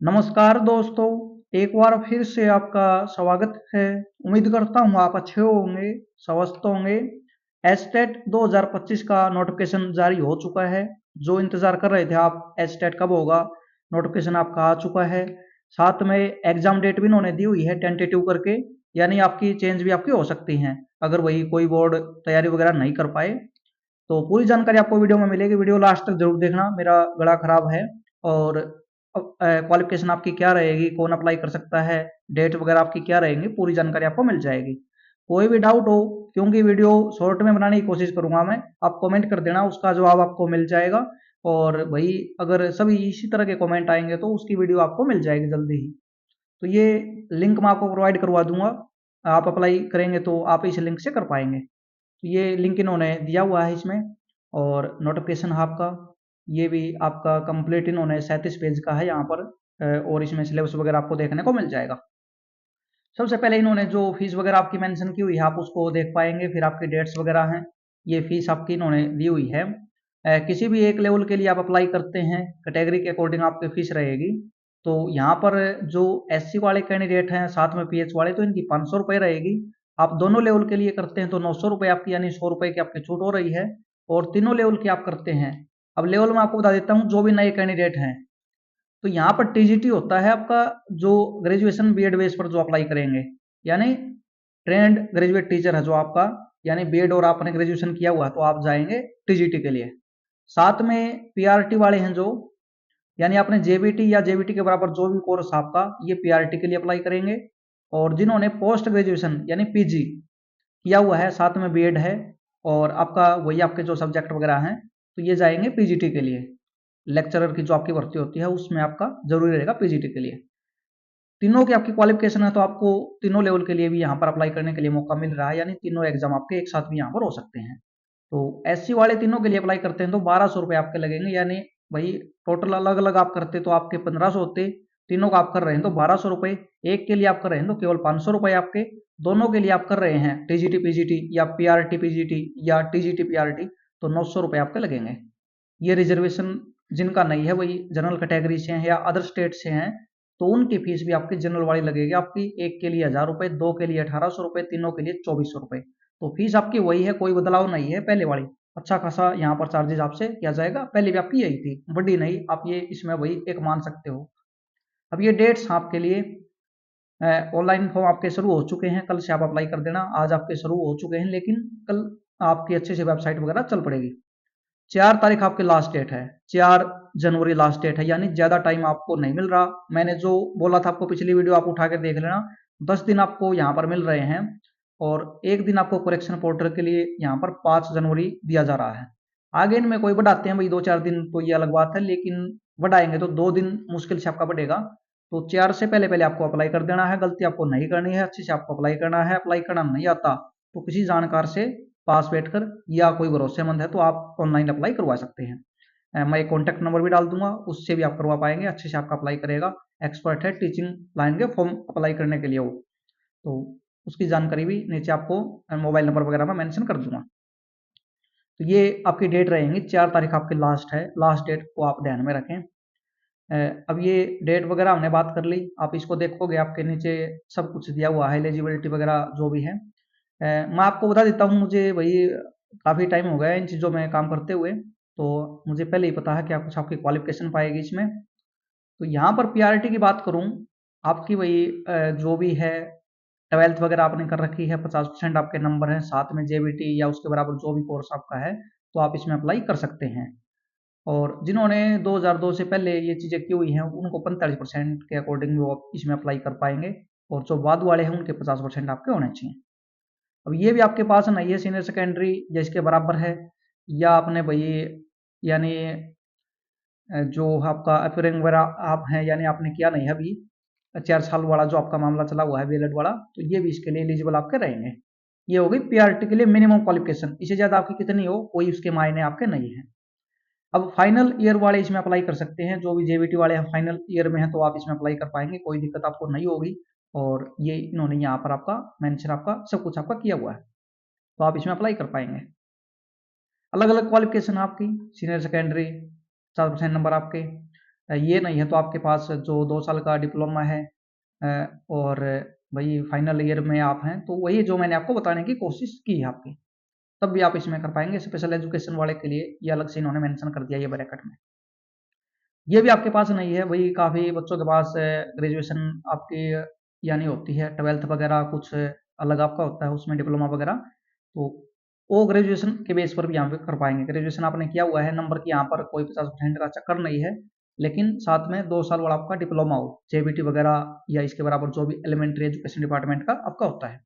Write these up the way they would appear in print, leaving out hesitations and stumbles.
नमस्कार दोस्तों, एक बार फिर से आपका स्वागत है। उम्मीद करता हूँ आप अच्छे होंगे, स्वस्थ होंगे। एस्टेट 2025 का नोटिफिकेशन जारी हो चुका है। जो इंतजार कर रहे थे आप एस्टेट कब होगा, नोटिफिकेशन आपका आ चुका है। साथ में एग्जाम डेट भी इन्होंने दी हुई है टेंटेटिव करके, यानी आपकी चेंज भी आपकी हो सकती है अगर वही कोई बोर्ड तैयारी वगैरह नहीं कर पाए। तो पूरी जानकारी आपको वीडियो में मिलेगी, वीडियो लास्ट तक जरूर देखना। मेरा गला खराब है और क्वालिफिकेशन आपकी क्या रहेगी, कौन अप्लाई कर सकता है, डेट वगैरह आपकी क्या रहेंगी, पूरी जानकारी आपको मिल जाएगी। कोई भी डाउट हो, क्योंकि वीडियो शॉर्ट में बनाने की कोशिश करूंगा मैं, आप कमेंट कर देना, उसका जवाब आपको मिल जाएगा। और वही अगर सभी इसी तरह के कमेंट आएंगे तो उसकी वीडियो आपको मिल जाएगी जल्दी ही। तो ये लिंक मैं आपको प्रोवाइड करवा दूंगा, आप अप्लाई करेंगे तो आप इस लिंक से कर पाएंगे। तो ये लिंक इन्होंने दिया हुआ है इसमें। और नोटिफिकेशन आपका ये भी आपका कंप्लीट इन्होंने 37 पेज का है यहाँ पर। और इसमें सिलेबस वगैरह आपको देखने को मिल जाएगा। सबसे पहले इन्होंने जो फीस वगैरह आपकी मेंशन की हुई है आप उसको देख पाएंगे, फिर आपकी डेट्स वगैरह हैं। ये फीस आपकी इन्होंने दी हुई है। किसी भी एक लेवल के लिए आप अप्लाई करते हैं, कैटेगरी के अकॉर्डिंग आपकी फीस रहेगी। तो यहाँ पर जो एससी वाले कैंडिडेट हैं, साथ में पीएच वाले, तो इनकी 500 रुपये रहेगी। आप दोनों लेवल के लिए करते हैं तो 900 रुपये आपकी, यानी 100 रुपये की आपकी छूट हो रही है। और तीनों लेवल की आप करते हैं, अब लेवल में आपको बता देता हूँ जो भी नए कैंडिडेट हैं। तो यहाँ पर टीजीटी होता है आपका, जो ग्रेजुएशन बीएड बेस पर जो अप्लाई करेंगे, यानी ट्रेंड ग्रेजुएट टीचर है जो आपका, यानी बीएड और आपने ग्रेजुएशन किया हुआ है तो आप जाएंगे टीजीटी के लिए। साथ में पीआरटी वाले हैं जो, यानी आपने जेबीटी या जेबीटी के बराबर जो भी कोर्स आपका, ये पीआरटी के लिए अप्लाई करेंगे। और जिन्होंने पोस्ट ग्रेजुएशन यानी पीजी किया हुआ है, साथ में बीएड है और आपका वही आपके जो सब्जेक्ट वगैरह हैं, तो ये जाएंगे पीजीटी के लिए। लेक्चरर की जो आपकी भर्ती होती है उसमें आपका जरूरी रहेगा पीजीटी के लिए। तीनों की आपकी क्वालिफिकेशन है तो आपको तीनों लेवल के लिए भी यहाँ पर अप्लाई करने के लिए मौका मिल रहा है, यानी तीनों एग्जाम आपके एक साथ भी यहाँ पर हो सकते हैं। तो एससी वाले तीनों के लिए अप्लाई करते हैं तो 1200 रुपये आपके लगेंगे, यानी वही टोटल अलग अलग आप करते तो आपके 1500 होते। तीनों का आप कर रहे हैं तो 1200 रुपये, एक के लिए आप कर रहे हैं तो केवल 500 रुपये आपके। दोनों के लिए आप कर रहे हैं टीजीटी पीजीटी या पीआरटी पीजीटी या टीजीटी पीआरटी, तो 900 रुपये आपके लगेंगे। ये रिजर्वेशन जिनका नहीं है, वही जनरल कैटेगरी से हैं या अदर स्टेट से हैं, तो उनकी फीस भी आपकी जनरल वाली लगेगी आपकी। एक के लिए 1000 रुपये, दो के लिए 1800 रुपये, तीनों के लिए 2400 रुपये। तो फीस आपकी वही है, कोई बदलाव नहीं है पहले वाली। अच्छा खासा यहाँ पर चार्जेस आपसे किया जाएगा, पहले भी आपकी यही थी, बड़ी नहीं, आप ये इसमें वही एक मान सकते हो। अब ये डेट्स आपके लिए, ऑनलाइन फॉर्म आपके शुरू हो चुके हैं, कल से आप अप्लाई कर देना। आज आपके शुरू हो चुके हैं लेकिन कल आपकी अच्छे से वेबसाइट वगैरह चल पड़ेगी। 4 तारीख आपकी लास्ट डेट है, 4 जनवरी लास्ट डेट है, यानी ज्यादा टाइम आपको नहीं मिल रहा। मैंने जो बोला था आपको, पिछली वीडियो आप उठा के देख लेना। 10 दिन आपको यहाँ पर मिल रहे हैं और एक दिन आपको करेक्शन पोर्टर के लिए यहाँ पर 5 जनवरी दिया जा रहा है। आगे इनमें कोई बढ़ाते हैं भाई 2-4 दिन, तो ये अलग बात है, लेकिन बढ़ाएंगे तो 2 दिन मुश्किल से आपका बढ़ेगा। तो 4 से पहले पहले आपको अप्लाई कर देना है, गलती आपको नहीं करनी है, अच्छे से आपको अप्लाई करना है। अप्लाई करना नहीं आता तो किसी जानकार से पास बैठकर, या कोई भरोसेमंद है तो आप ऑनलाइन अप्लाई करवा सकते हैं। मैं एक कॉन्टैक्ट नंबर भी डाल दूंगा, उससे भी आप करवा पाएंगे, अच्छे से आपका अप्लाई करेगा। एक्सपर्ट है टीचिंग लाइन के फॉर्म अप्लाई करने के लिए वो, तो उसकी जानकारी भी नीचे आपको मोबाइल नंबर वगैरह में मेंशन कर दूंगा। तो ये आपकी डेट रहेंगी, 4 तारीख आपकी लास्ट है, लास्ट डेट को आप ध्यान में रखें। अब ये डेट वगैरह हमने बात कर ली, आप इसको देखोगे आपके नीचे सब कुछ दिया हुआ है, एलिजिबिलिटी वगैरह जो भी है। मैं आपको बता देता हूँ, मुझे वही काफ़ी टाइम हो गया है इन चीज़ों में काम करते हुए, तो मुझे पहले ही पता है क्या कुछ आपकी क्वालिफिकेशन पाएगी इसमें। तो यहाँ पर पीआरटी की बात करूँ, आपकी वही जो भी है 12th वगैरह आपने कर रखी है, 50% आपके नंबर हैं, साथ में जेबीटी या उसके बराबर जो भी कोर्स आपका है, तो आप इसमें अप्लाई कर सकते हैं। और जिन्होंने 2002 से पहले ये चीज़ें की हुई हैं उनको 45% के अकॉर्डिंग वो इसमें अप्लाई कर पाएंगे। और जो बाद वाले हैं उनके 50% आपके होने चाहिए। अब ये भी आपके पास नहीं है सीनियर सेकेंडरी या इसके बराबर है, या आपने भाई यानी जो आपका अपियरिंग वगैरह आप हैं, यानी आपने किया नहीं है अभी 4 साल वाला जो आपका मामला चला हुआ है बीएलएड वाला, तो ये भी इसके लिए एलिजिबल आपके रहेंगे। ये हो गई पीआरटी के लिए मिनिमम क्वालिफिकेशन, इससे ज्यादा आपकी कितनी हो कोई उसके मायने आपके नहीं है। अब फाइनल ईयर वाले इसमें अप्लाई कर सकते हैं, जो भी जेबीटी वाले हैं फाइनल ईयर में हैं तो आप इसमें अप्लाई कर पाएंगे, कोई दिक्कत आपको नहीं होगी। और ये इन्होंने यहाँ पर आपका मेंशन आपका सब कुछ आपका किया हुआ है, तो आप इसमें अप्लाई कर पाएंगे। अलग अलग क्वालिफिकेशन आपकी, सीनियर सेकेंडरी 50% नंबर आपके, ये नहीं है तो आपके पास जो 2 साल का डिप्लोमा है और भाई फाइनल ईयर में आप हैं, तो वही जो मैंने आपको बताने की कोशिश की है आपकी, तब भी आप इसमें कर पाएंगे। स्पेशल एजुकेशन वाले के लिए ये अलग से इन्होंने मेंशन कर दिया ये ब्रैकेट में। ये भी आपके पास नहीं है, वही काफ़ी बच्चों के पास ग्रेजुएशन आपकी यानी होती है, 12th वगैरह कुछ अलग आपका होता है उसमें डिप्लोमा वगैरह, तो वो ग्रेजुएशन के बेस पर भी यहाँ पे कर पाएंगे। ग्रेजुएशन आपने किया हुआ है, नंबर की यहाँ पर कोई 50% का चक्कर नहीं है, लेकिन साथ में 2 साल वाला आपका डिप्लोमा हो, जेबीटी वगैरह या इसके बराबर जो भी एलिमेंट्री एजुकेशन डिपार्टमेंट का आपका होता है,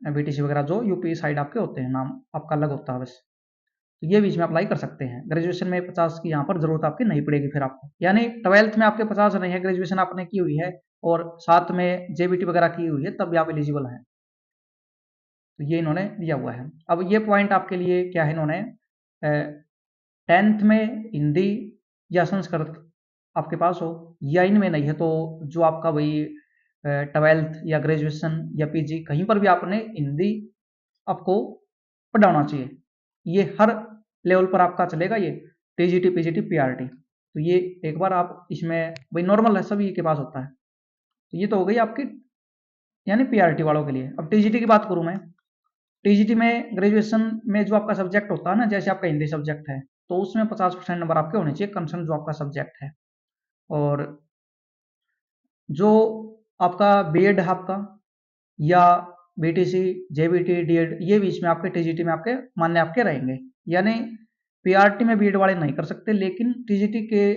बीटीसी वगैरह जो यूपी साइड आपके होते हैं, नाम आपका अलग होता है बस। तो ये बीच में अप्लाई कर सकते हैं। ग्रेजुएशन में 50 की यहाँ पर जरूरत आपकी नहीं पड़ेगी फिर आपको, यानी 12th में आपके 50 नहीं है, ग्रेजुएशन आपने की हुई है और साथ में जेबीटी वगैरह की हुई है, तब भी आप एलिजिबल हैं। तो ये इन्होंने दिया हुआ है। अब ये पॉइंट आपके लिए क्या है, इन्होंने 10th में हिंदी या संस्कृत आपके पास हो या इनमें नहीं है, तो जो आपका वही 12th या ग्रेजुएशन या पीजी कहीं पर भी आपने हिंदी आपको पढ़ाना चाहिए। ये हर लेवल पर आपका चलेगा, ये टीजीटी पीजीटी पीआरटी। तो ये एक बार आप इसमें भाई नॉर्मल है, सभी के पास होता है। तो ये तो हो गई आपकी यानी पीआरटी वालों के लिए। अब टीजीटी की बात करूं मैं, टीजीटी में ग्रेजुएशन में जो आपका सब्जेक्ट होता है ना, जैसे आपका हिंदी सब्जेक्ट है, तो उसमें 50% नंबर आपके होने चाहिए कंसर्न जो आपका सब्जेक्ट है। और जो आपका बीएड है आपका या बीटीसी जेबीटी डीएड, ये बीच में आपके टीजीटी में आपके मान्य आपके रहेंगे, यानी पीआरटी में बीएड वाले नहीं कर सकते, लेकिन टीजीटी के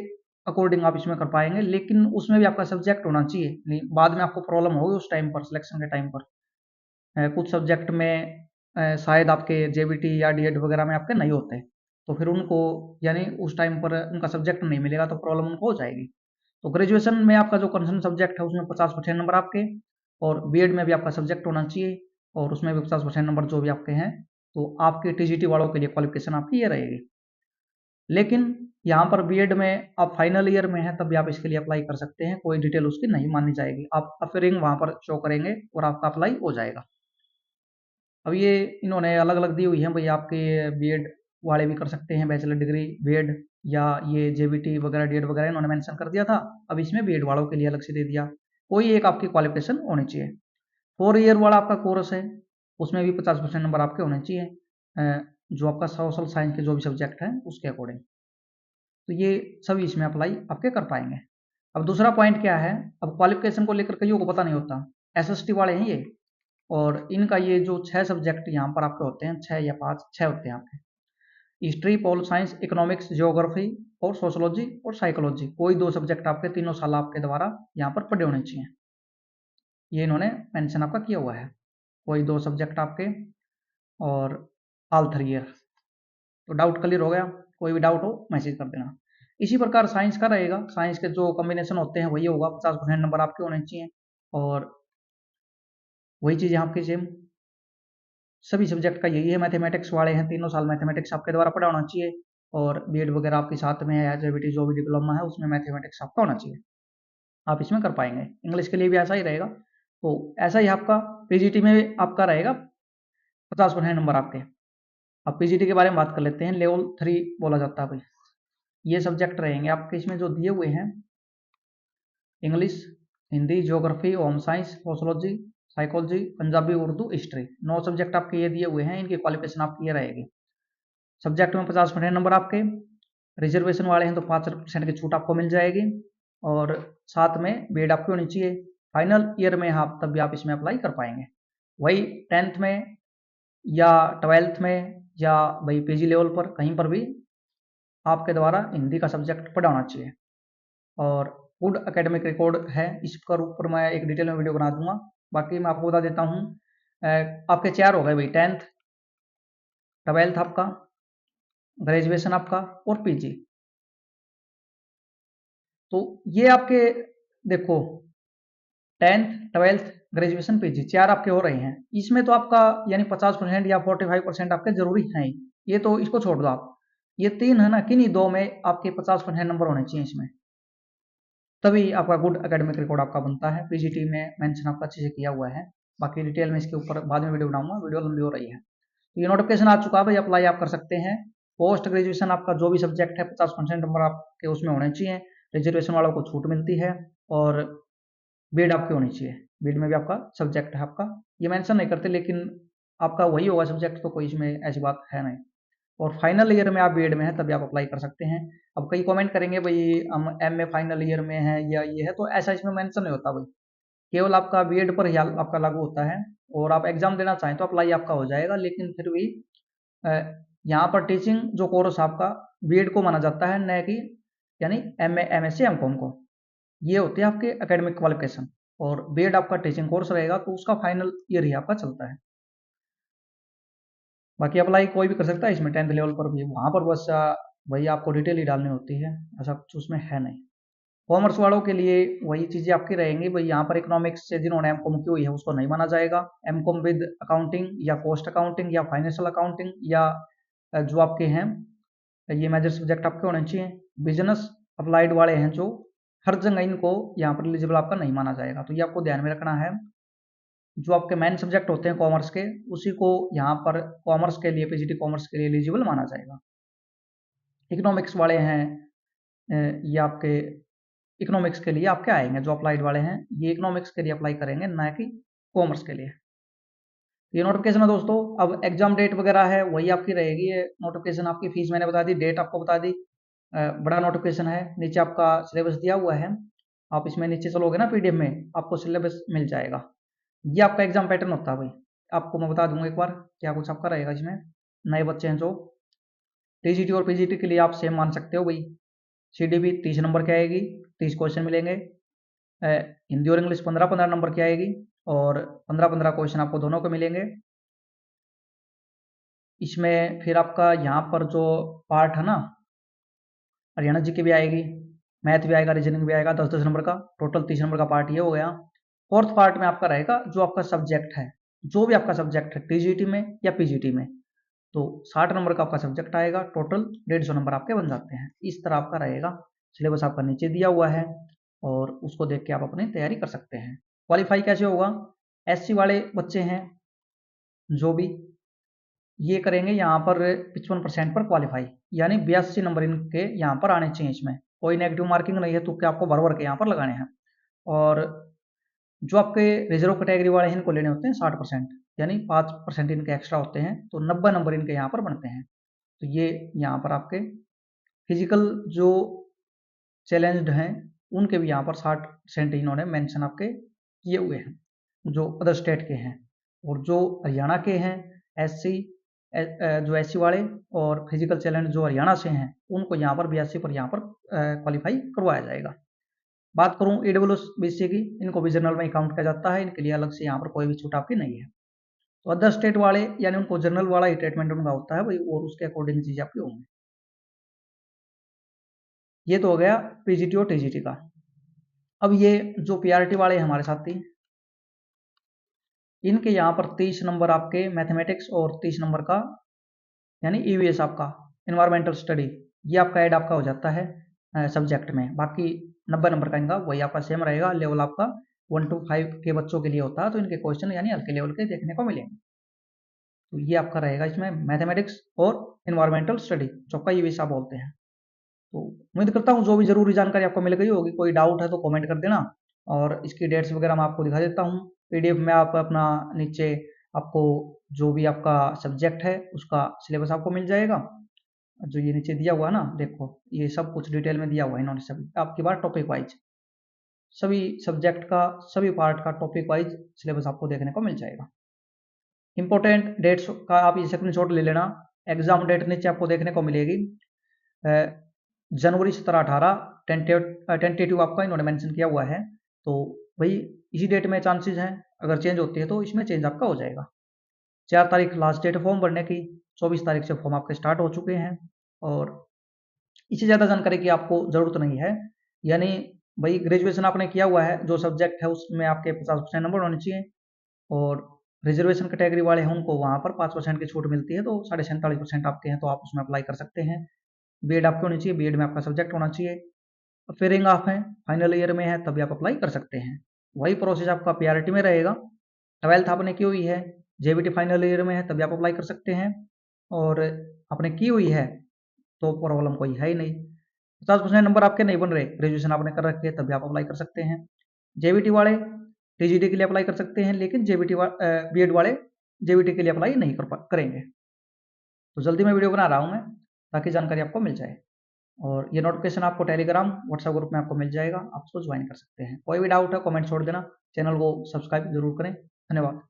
अकॉर्डिंग आप इसमें कर पाएंगे, लेकिन उसमें भी आपका सब्जेक्ट होना चाहिए, बाद में आपको प्रॉब्लम होगी उस टाइम पर सिलेक्शन के टाइम पर। कुछ सब्जेक्ट में शायद आपके जेबीटी या डीएड वगैरह में आपके नहीं होते, तो फिर उनको यानी उस टाइम पर उनका सब्जेक्ट नहीं मिलेगा, तो प्रॉब्लम उनको हो जाएगी। तो ग्रेजुएशन में आपका जो कंसर्न सब्जेक्ट है उसमें 50% नंबर आपके, और बीएड में भी आपका सब्जेक्ट होना चाहिए और उसमें भी 50% नंबर जो भी आपके हैं, तो आपके टीजीटी वालों के लिए क्वालिफिकेशन आपकी ये रहेगी। लेकिन यहाँ पर बीएड में आप फाइनल ईयर में है, तब भी आप इसके लिए अप्लाई कर सकते हैं, कोई डिटेल उसकी नहीं मानी जाएगी, आप अफेयरिंग वहां पर शो करेंगे और आपका अप्लाई हो जाएगा। अब ये इन्होंने अलग अलग दी हुई है भाई, आपके बीएड वाले भी कर सकते हैं, बैचलर डिग्री बीएड या ये जेबीटी वगैरह डीएड वगैरह इन्होंने मेंशन कर दिया था, अब इसमें बीएड वालों के लिए अलग से दे दिया। कोई एक आपकी क्वालिफिकेशन होनी चाहिए। 4 ईयर वाला आपका कोर्स है, उसमें भी 50% नंबर आपके होने चाहिए, जो आपका सोशल साइंस के जो भी सब्जेक्ट है उसके अकॉर्डिंग। तो ये सभी इसमें अप्लाई आपके कर पाएंगे। अब दूसरा पॉइंट क्या है, अब क्वालिफिकेशन को लेकर कईयों को पता नहीं होता, एसएसटी वाले हैं ये, और इनका ये जो 6 सब्जेक्ट यहाँ पर आपके होते हैं, 6 या 5 6 होते हैं आपके, history pol science economics geography और सोशोलॉजी और साइकोलॉजी, कोई 2 सब्जेक्ट आपके तीनों साल आपके द्वारा यहाँ पर पढ़े होने चाहिए, ये इन्होंने मेंशन आपका किया हुआ है, कोई 2 सब्जेक्ट आपके और ऑल 3 ईयर। तो डाउट क्लियर हो गया, कोई भी डाउट हो मैसेज कर देना। इसी प्रकार साइंस का रहेगा, साइंस के जो कॉम्बिनेशन होते हैं वही होगा, 50% नंबर आपके होने चाहिए, और वही चीज़ यहाँ आपकी सेम सभी सब्जेक्ट का यही है। मैथमेटिक्स वाले हैं, तीनों साल मैथमेटिक्स आपके द्वारा पढ़ा होना चाहिए, और बीएड वगैरह आपके साथ में है, जेबीटी जो भी डिप्लोमा है उसमें मैथमेटिक्स आपका होना चाहिए, आप इसमें कर पाएंगे। इंग्लिश के लिए भी ऐसा ही रहेगा, तो ऐसा ही आपका पीजीटी में आपका रहेगा 50% नंबर आपके। अब पीजीटी के बारे में बात कर लेते हैं, लेवल 3 बोला जाता है भाई, ये सब्जेक्ट रहेंगे आपके इसमें जो दिए हुए हैं, English, Hindi, geography, home science, sociology, psychology, Punjabi, Urdu, history, 9 subject आपके ये दिए हुए हैं, इनकी क्वालिफिकेशन आपकी ये रहेगी। सब्जेक्ट में 50% नंबर आपके, रिजर्वेशन वाले हैं तो 5% की छूट आपको मिल जाएगी, और साथ में बीएड आपकी होनी चाहिए। फाइनल ईयर में आप तब भी आप इसमें अप्लाई कर पाएंगे, वही 10th में या 12th में या भाई पीजी लेवल पर कहीं पर भी आपके द्वारा हिंदी का सब्जेक्ट पढ़ाना चाहिए, और गुड एकेडमिक रिकॉर्ड है, इसके ऊपर मैं एक डिटेल में वीडियो बना दूंगा। बाकी मैं आपको बता देता हूँ, आपके 4 हो गए भाई, 10th 12th आपका, ग्रेजुएशन आपका और पीजी। तो ये आपके देखो 10th 12th ग्रेजुएशन पीजी 4 आपके हो रहे हैं, इसमें तो आपका यानी 50% या 45% आपके जरूरी हैं ही, ये तो इसको छोड़ दो आप, ये 3 है ना, किन्हीं 2 में आपके 50% नंबर होने चाहिए इसमें, तभी आपका गुड एकेडमिक रिकॉर्ड आपका बनता है। पीजीटी में मेंशन आपका अच्छे से किया हुआ है, बाकी डिटेल में इसके ऊपर बाद में वीडियो बनाऊंगा, वीडियो लंबी हो रही है। तो ये नोटिफिकेशन आ चुका है भाई, अप्लाई आप कर सकते हैं। पोस्ट ग्रेजुएशन आपका जो भी सब्जेक्ट है 50% नंबर आपके उसमें होने चाहिए, रिजर्वेशन वालों को छूट मिलती है और बीएड आपकी होनी चाहिए। बीएड में भी आपका सब्जेक्ट है आपका, ये मेंशन नहीं करते लेकिन आपका वही होगा सब्जेक्ट, तो कोई इसमें ऐसी बात है नहीं। और फाइनल ईयर में आप बीएड में है तभी आप अप्लाई कर सकते हैं। अब कई कमेंट करेंगे भाई हम एमए फाइनल ईयर में है या ये है, तो ऐसा इसमें मेंशन नहीं होता भाई, केवल आपका बीएड पर ही आपका लागू होता है। और आप एग्जाम देना चाहें तो अप्लाई आपका हो जाएगा, लेकिन फिर भी यहाँ पर टीचिंग जो कोर्स आपका बीएड को माना जाता है, न कि यानी एमए एमएससी एमकॉम को। ये होती है आपके एकेडमिक क्वालिफिकेशन, और बीएड आपका टीचिंग कोर्स रहेगा तो उसका फाइनल ईयर ही आपका चलता है। बाकी अप्लाई कोई भी कर सकता है इसमें 10th लेवल पर भी, वहाँ पर बस वही आपको डिटेल ही डालनी होती है, ऐसा कुछ उसमें है नहीं। कॉमर्स वालों के लिए वही चीज़ें आपकी रहेंगी भाई, यहाँ पर इकोनॉमिक्स से जिन्होंने एमकॉम की हुई है उसको नहीं माना जाएगा। एमकॉम विद अकाउंटिंग या कॉस्ट अकाउंटिंग या फाइनेंशियल अकाउंटिंग या जो आपके हैं ये मेजर सब्जेक्ट आपके होने चाहिए। बिजनेस अप्लाइड वाले हैं जो, हर जगह इनको यहाँ पर एलिजिबल आपका नहीं माना जाएगा, तो ये आपको ध्यान में रखना है। जो आपके मेन सब्जेक्ट होते हैं कॉमर्स के, उसी को यहाँ पर कॉमर्स के लिए पीजीटी कॉमर्स के लिए एलिजिबल माना जाएगा। इकोनॉमिक्स वाले हैं ये आपके इकोनॉमिक्स के लिए आपके आएंगे, जो अप्लाइड वाले हैं ये इकोनॉमिक्स के लिए अप्लाई करेंगे, ना कि कॉमर्स के लिए। ये नोटिफिकेशन है दोस्तों। अब एग्जाम डेट वगैरह है वही आपकी रहेगी, ये नोटिफिकेशन आपकी फीस मैंने बता दी, डेट आपको बता दी। बड़ा नोटिफिकेशन है, नीचे आपका सिलेबस दिया हुआ है, आप इसमें नीचे चलोगे ना पीडीएफ में आपको सिलेबस मिल जाएगा। ये आपका एग्जाम पैटर्न होता है भाई, आपको मैं बता दूंगा एक बार क्या कुछ आपका रहेगा इसमें। नए बच्चे हैं जो, टीजीटी और पीजीटी के लिए आप सेम मान सकते हो भाई। सीडीपी 30 नंबर की आएगी, 30 क्वेश्चन मिलेंगे। हिंदी और इंग्लिश 15-15 नंबर की आएगी, और 15-15 क्वेश्चन आपको दोनों को मिलेंगे। इसमें फिर आपका यहाँ पर जो पार्ट है ना, हरियाणा जी की भी आएगी, मैथ भी आएगा, रीजनिंग भी आएगा, 10-10 नंबर का, टोटल 30 नंबर का पार्ट ये हो गया। फोर्थ पार्ट में आपका रहेगा जो आपका सब्जेक्ट है, जो भी आपका सब्जेक्ट है टीजीटी में या पीजीटी में, तो 60 नंबर का आपका सब्जेक्ट आएगा, टोटल 150 नंबर आपके बन जाते हैं। इस तरह आपका रहेगा सिलेबस, आपका नीचे दिया हुआ है और उसको देख के आप अपनी तैयारी कर सकते हैं। क्वालिफाई कैसे होगा, एससी वाले बच्चे हैं जो भी, ये करेंगे यहाँ पर 55% पर क्वालिफाई, यानी 82 नंबर इनके यहाँ पर आने चाहिए। इसमें कोई नेगेटिव मार्किंग नहीं है, तो क्या आपको भर भर के यहाँ पर लगाने हैं। और जो आपके रिजर्व कैटेगरी वाले हैं इनको लेने होते हैं 60%, यानी 5% इनके एक्स्ट्रा होते हैं, तो 90 नंबर इनके यहाँ पर बनते हैं। तो ये यहाँ पर आपके फिजिकल जो चैलेंज्ड हैं उनके भी यहाँ पर 60% इन्होंने मेंशन आपके किए हुए हैं, जो अदर स्टेट के हैं। और जो हरियाणा के हैं एससी, जो एससी वाले और फिजिकल चैलेंज जो हरियाणा से हैं, उनको यहाँ पर 82 पर यहाँ पर क्वालिफाई करवाया जाएगा। बात करूँ ईडब्ल्यूएस बीसी की, इनको भी जनरल में काउंट किया जाता है, इनके लिए अलग से यहाँ पर कोई भी छूट आपकी नहीं है। तो अदर स्टेट वाले यानी उनको जनरल वाला ही ट्रीटमेंट उनका होता है भाई, और उसके अकॉर्डिंग चीज़ आपकी होंगी। ये तो हो गया पीजीटी और टीजीटी का। अब ये जो पीआरटी वाले हमारे साथी, इनके यहाँ पर 30 नंबर आपके मैथमेटिक्स और 30 नंबर का यानी ईवीएस आपका इन्वायरमेंटल स्टडी, ये आपका ऐड आपका हो जाता है सब्जेक्ट में। बाकी 90 नंबर का इनका वही आपका सेम रहेगा। लेवल आपका 1 to 5 के बच्चों के लिए होता है, तो इनके क्वेश्चन यानी हल्के लेवल के देखने को मिलेंगे। तो ये आपका रहेगा इसमें मैथमेटिक्स और इन्वायरमेंटल स्टडी, चौका ईवीएस आप बोलते हैं। तो उम्मीद करता हूँ जो भी जरूरी जानकारी आपको मिल गई होगी। कोई डाउट है तो कमेंट कर देना, और इसकी डेट्स वगैरह मैं आपको दिखा देता हूँ पीडीएफ में। आप अपना नीचे आपको जो भी आपका सब्जेक्ट है उसका सिलेबस आपको मिल जाएगा, जो ये नीचे दिया हुआ है ना, देखो ये सब कुछ डिटेल में दिया हुआ है इन्होंने सभी आपकी बार टॉपिक वाइज, सभी सब्जेक्ट का सभी पार्ट का टॉपिक वाइज सिलेबस आपको देखने को मिल जाएगा। इंपॉर्टेंट डेट्स का आप ये स्क्रीनशॉट ले लेना। एग्जाम डेट नीचे आपको देखने को मिलेगी जनवरी 17-18 टेंटेटिव आपका इन्होंने मेंशन किया हुआ है, तो भाई इसी डेट में चांसेस हैं, अगर चेंज होती है तो इसमें चेंज आपका हो जाएगा। 4 तारीख लास्ट डेट फॉर्म भरने की, 24 तारीख से फॉर्म आपके स्टार्ट हो चुके हैं, और इससे ज़्यादा जानकारी की आपको ज़रूरत नहीं है। यानी भाई ग्रेजुएशन आपने किया हुआ है, जो सब्जेक्ट है उसमें आपके 50% नंबर होने चाहिए, और रिजर्वेशन कैटेगरी वाले हैं उनको वहाँ पर 5% की छूट मिलती है, तो 47.5% आपके हैं तो आप उसमें अप्लाई कर सकते हैं। बीएड आपकी होनी चाहिए, बीएड में आपका सब्जेक्ट होना चाहिए। फेयरिंग ऑफ है, फाइनल ईयर में है तभी आप अप्लाई कर सकते हैं। वही प्रोसेस आपका पीआरटी में रहेगा। 12th आपने की हुई है, जेबीटी फाइनल ईयर में है तभी आप अप्लाई कर सकते हैं, और आपने की हुई है तो प्रॉब्लम कोई है ही नहीं। 50% नंबर आपके नहीं बन रहे, ग्रेजुएशन आपने कर रखी है, तभी आप अप्लाई कर सकते हैं। जेबीटी वाले टीजीटी के लिए अप्लाई कर सकते हैं, लेकिन बीएड वाले जेबीटी के लिए अप्लाई नहीं करेंगे। तो जल्दी मैं वीडियो बना रहा हूँ मैं, ताकि जानकारी आपको मिल जाए। और ये नोटिफिकेशन आपको टेलीग्राम व्हाट्सएप ग्रुप में आपको मिल जाएगा, आप उसको ज्वाइन कर सकते हैं। कोई भी डाउट है कमेंट छोड़ देना, चैनल को सब्सक्राइब जरूर करें। धन्यवाद।